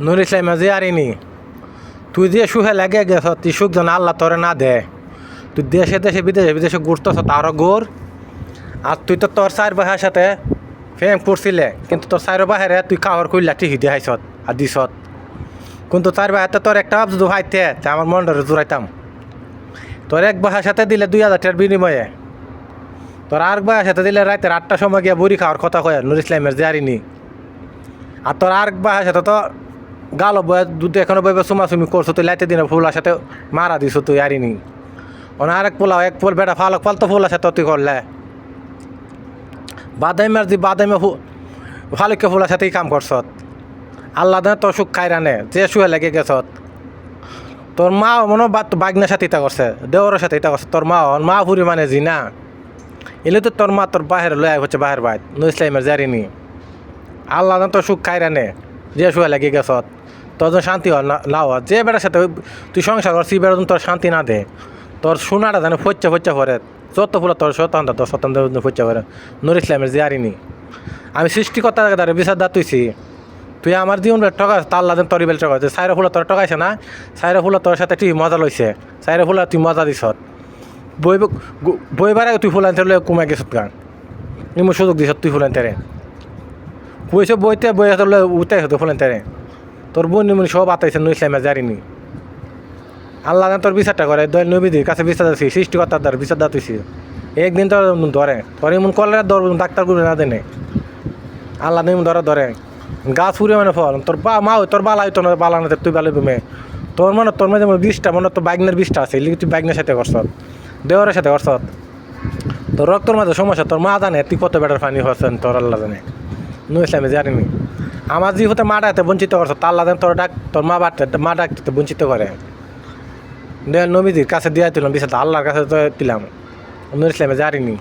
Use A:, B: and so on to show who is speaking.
A: নুর ইসলাম যে আরিনি তুই যে সুখে লাগে গেছ তুই সুখ যেন আল্লাহ তোরে না দে। তুই দেশে দেশে বিদেশে বিদেশে ঘুরতেছ তারও গোর। আর তুই তো তোর চার বাহার সাথে ফেম করছিলে, কিন্তু তোর চার বাহারে তুই কাহর কইলা টিহি দিহাইছত আর দিছত। কিন্তু চার বাহাতে তোর একটা যদি ভাইতে আমার মনটারে জোড়াইতাম। তোর এক বাহার সাথে দিলে 2000 টাকার বিনিময়ে, তোর আর বাহার সাথে দিলে রাতের 8টার সময় গিয়া বুড়ি খাওয়ার কথা কয় নুর ইসলামের যে আরিনি। আর তোর আর বাহার সাথে তো গালো বয়ে দুধ এখনো বইবে চুমাচুমি করছো, তুই লাইতে দিনে ফুলার সাথে মারা দিছ তুই আরিনি। ওনা আরেক পোলাও এক পোল বেটা ফালক ফালতো ফুলার সাথে তুই করলে বাদাইমের যে বাদাইমে ফালুকে ফুলার সাথেই কাম করছত। আল্লাহ দেন তোর সুখ খাই রানে যে শুয়ে লেগে গেছত। তোর মা মনে বাগনার সাথে ইতা করছে, দেওয়ারের সাথে ইতা করছে। তোর মা ফুরি মানে জি না এলে তো তোর মা তোর বাহির লয় হচ্ছে বাহির বাইত নুর ইসলামের জারিনি। আল্লাহ দেন তোর সুখ খাই রানে যে শুয়ে লেগে গেছত। তোর যেন শান্তি হল না হওয়া যে বেটার সাথে তুই সংসার করছি বেড়া তোর শান্তি না দে। তোর সোনাটা জানে ফচ্চা ফচ্চা করে যত ফুল তোর স্বতন্ত্র তোর স্বতন্ত্র ফচ্চা করে নুর ইসলামের যে আরিনি। আমি সৃষ্টিকর্তা দ্বারা বিচার দা তুইছি, তুই আমার জীবন ঠকাস তা আল্লাহ তোর বেল ঠকাইছে। সাইরা ফুলা তোর ঠকাইছে না, সাইরা ফুলা তোর সাথে তুই মজা লইছে, সাইরা ফুলা তুই মজা দিছ। বই বারে তুই ফুলান তেলে কমে গেছত গান এমন সুযোগ দিছ তুই ফুলান তেরে কইছে বইতে বই হাতে উঠে হতো ফুলান তেরে। তোর বোন নিমনি সব আতাইছে নুর ইসলামের জারিনি। আল্লাহ তোর বিচারটা করে দয়াল নবীদের কাছে বিচার দিচ্ছি, সৃষ্টিকর্তার দ্বারা বিচার দাঁতিছি। একদিন তোর ধরে তোর এমন করলে ডাক্তার করে না দেনে আল্লাহ নেমন ধরে গাছ ফুরে মানে ফল তোর মা তোর বালা হইতো না বালা না তুই বালা মেয়ে তোর মানে তোর মধ্যে 20টা মনে তোর বাইকনের 20টা আছে তুই বাইকনের সাথে করছ, দেওয়ারের সাথে করছ। তোর রক্তর মাঝে সমস্যা তোর মা জানে তুই কত বেটার ফানি হচ্ছেন তোর আল্লাহ জানে। নুর ইসলামে জানিনি আমার যে হতে মা ডাকতে বঞ্চিত করছ তা আল্লাহ জানে তোর মা ডাকতে বঞ্চিত করে। নবীজির কাছে দিয়া দিলাম বিচার আল্লাহর কাছে তো দিলাম নুর ইসলামে জানিনি।